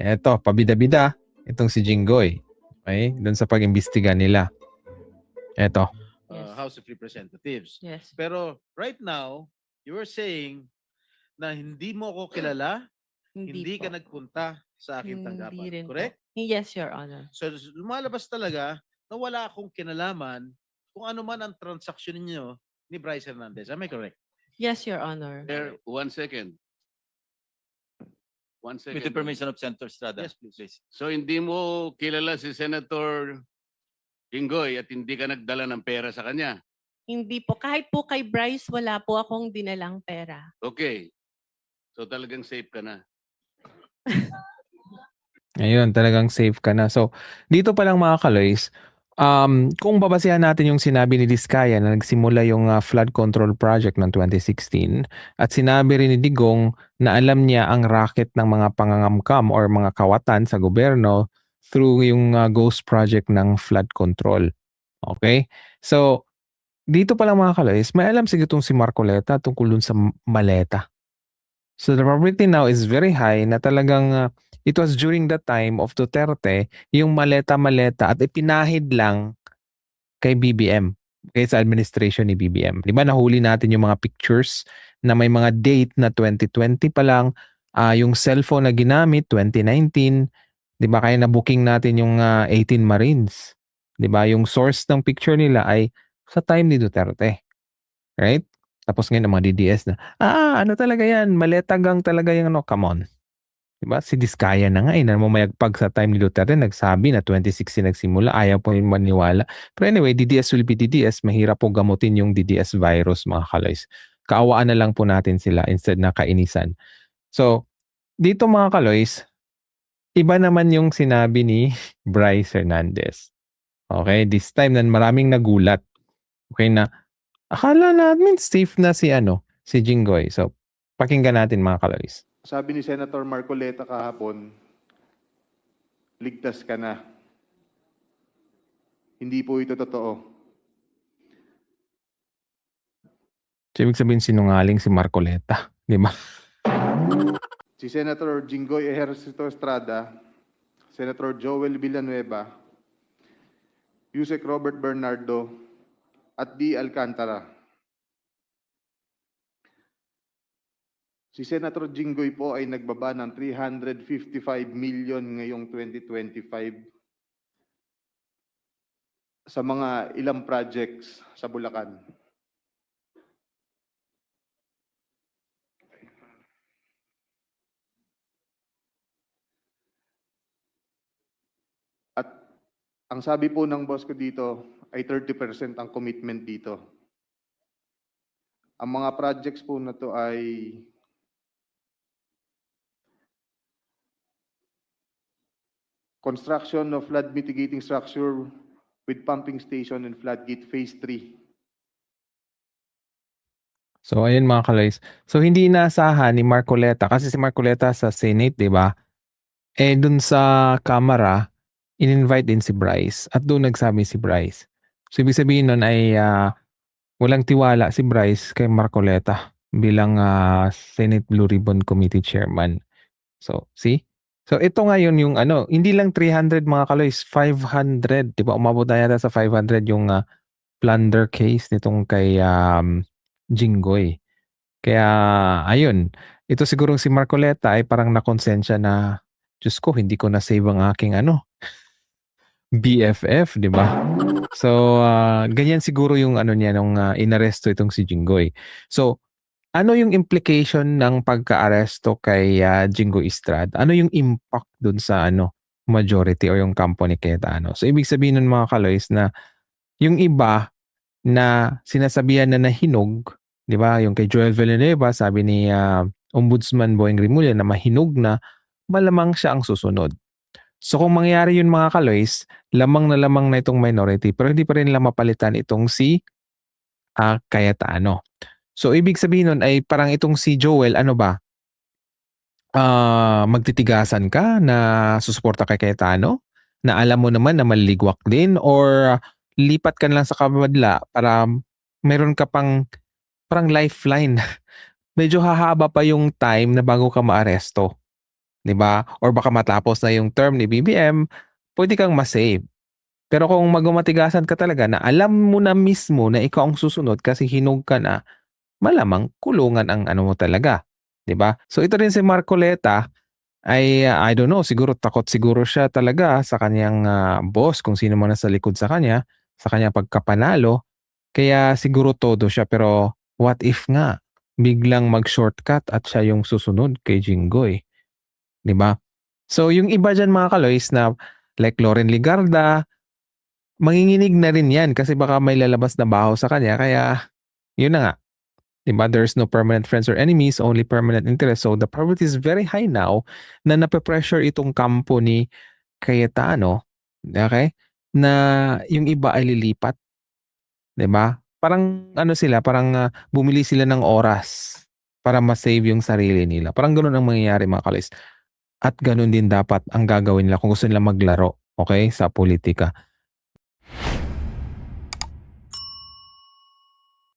Eto, pabida-bida, itong si Jinggoy. Okay? Doon sa pag-imbestiga nila. Eto. Yes. House of Representatives. Yes. Pero right now, you were saying na hindi mo ako kilala, hindi po. ka nagpunta sa aking Hindi tanggapan. rin Correct? po. Yes, Your Honor. So lumalabas talaga na wala akong kinalaman kung ano man ang transaksyon ninyo ni Bryce Hernandez. Am I correct? Yes, Your Honor. There, 1 second. 1 second. With the permission of Senator Estrada. Yes, please. So hindi mo kilala si Senator Jinggoy at hindi ka nagdala ng pera sa kanya. Hindi po. Kahit po kay Bryce, wala po akong dinalang pera. Okay. So talagang safe ka na. Ayun, talagang safe ka na. So, dito pa lang mga kaloys, kung babasehan natin yung sinabi ni Diskaya na nagsimula yung flood control project ng 2016 at sinabi rin ni Digong na alam niya ang racket ng mga pangangamkam or mga kawatan sa gobyerno through yung ghost project ng flood control. Okay? So, dito pa lang mga kaloys, may alam siguro itong si Marcoleta tungkol dun sa maleta. So the probability now is very high na talagang it was during the time of Duterte yung maleta-maleta at ipinahid lang kay BBM, kay sa administration ni BBM. Di ba nahuli natin yung mga pictures na may mga date na 2020 pa lang, yung cellphone na ginamit 2019, di ba kaya na-booking natin yung 18 Marines. Di ba yung source ng picture nila ay sa time ni Duterte. Right? Tapos ngayon ang mga DDS na, ano talaga yan, maletagang talaga yung ano, come on. Diba? Si Diskaya na nga, na mamayagpag sa time ni Duterte, nagsabi na 2016 nagsimula, ayaw po yung maniwala. Pero anyway, DDS will be DDS, mahirap po gamutin yung DDS virus, mga kaloys. Kaawaan na lang po natin sila instead na kainisan. So, dito mga kaloys, iba naman yung sinabi ni Bryce Hernandez. Okay, this time na maraming nagulat. Okay na, akala namin safe na si Jinggoy. So, pakinggan natin mga kaloys. Sabi ni Senator Marcoleta kahapon, ligtas ka na. Hindi po ito totoo. So, ibig sabihin sinungaling si Marcoleta. Di ba? Si Senator Jinggoy Ejercito Estrada, Senator Joel Villanueva, Yusek Robert Bernardo, at D. Alcantara. Si Senator Jinggoy po ay nagbaba ng 355 million ngayong 2025 sa mga ilang projects sa Bulacan. At ang sabi po ng boss ko dito ay 30% ang commitment dito. Ang mga projects po na to ay construction of flood mitigating structure with pumping station and floodgate phase 3. So, ayun mga kaloys. So, hindi inaasahan ni Marcoleta kasi si Marcoleta sa Senate, di ba? Dun sa Kamara, in-invite din si Bryce at doon nagsabi si Bryce. So, ibig sabihin nun ay walang tiwala si Bryce kay Marcoleta bilang Senate Blue Ribbon Committee Chairman. So, see? So, ito ngayon yung hindi lang 300 mga kaloys, 500. Di ba? Umabot na yata sa 500 yung plunder case nitong kay Jinggoy. Kaya, ayun. Ito sigurong si Marcoleta ay parang nakonsensya na, Diyos ko, hindi ko na-save ang aking BFF, di ba? So, ganyan siguro yung niya nung inaresto itong si Jinggoy. So, ano yung implication ng pagka-aresto kay Jinggoy Estrada? Ano yung impact dun sa majority o yung kampo ni Cayetano? So, ibig sabihin nun mga kaloys na yung iba na sinasabihan na nahinog, di ba? Yung kay Joel Villanueva, sabi ni Ombudsman Boyeng Rimulya na mahinog na, malamang siya ang susunod. So kung mangyari yun mga kaloys, lamang na itong minority pero hindi pa rin nila mapalitan itong si Cayetano. So ibig sabihin nun ay parang itong si Joel, magtitigasan ka na susuporta kay Cayetano? Na alam mo naman na maligwak din or lipat ka lang sa kabadla para meron ka pang parang lifeline. Medyo hahaba pa yung time na bago ka maaresto. 'di ba? Or baka matapos na yung term ni BBM, pwede kang ma-save. Pero kung magmamatigasan ka talaga na alam mo na mismo na ikaw ang susunod kasi hinog ka na, malamang kulungan ang ano mo talaga, 'di ba? So ito rin si Marcoleta ay I don't know, siguro takot siguro siya talaga sa kaniyang boss kung sino man nasa likod sa kanya, sa kanyang pagkapanalo. Kaya siguro todo siya pero what if nga biglang mag-shortcut at siya yung susunod kay Jinggoy, 'di ba? So yung iba diyan mga kaloys na like Loren Ligarda, manginginig na rin 'yan kasi baka may lalabas na baho sa kanya kaya yun na nga, 'di ba? There's no permanent friends or enemies, only permanent interest. So the probability is very high now na nape-pressure itong kampo ni Cayetano, okay? Na yung iba ay lilipat, 'di ba? Parang ano sila, parang bumili sila ng oras para ma-save yung sarili nila. Parang gano'n ang mangyayari mga kaloys. At gano'n din dapat ang gagawin nila kung gusto nila maglaro, okay, sa politika.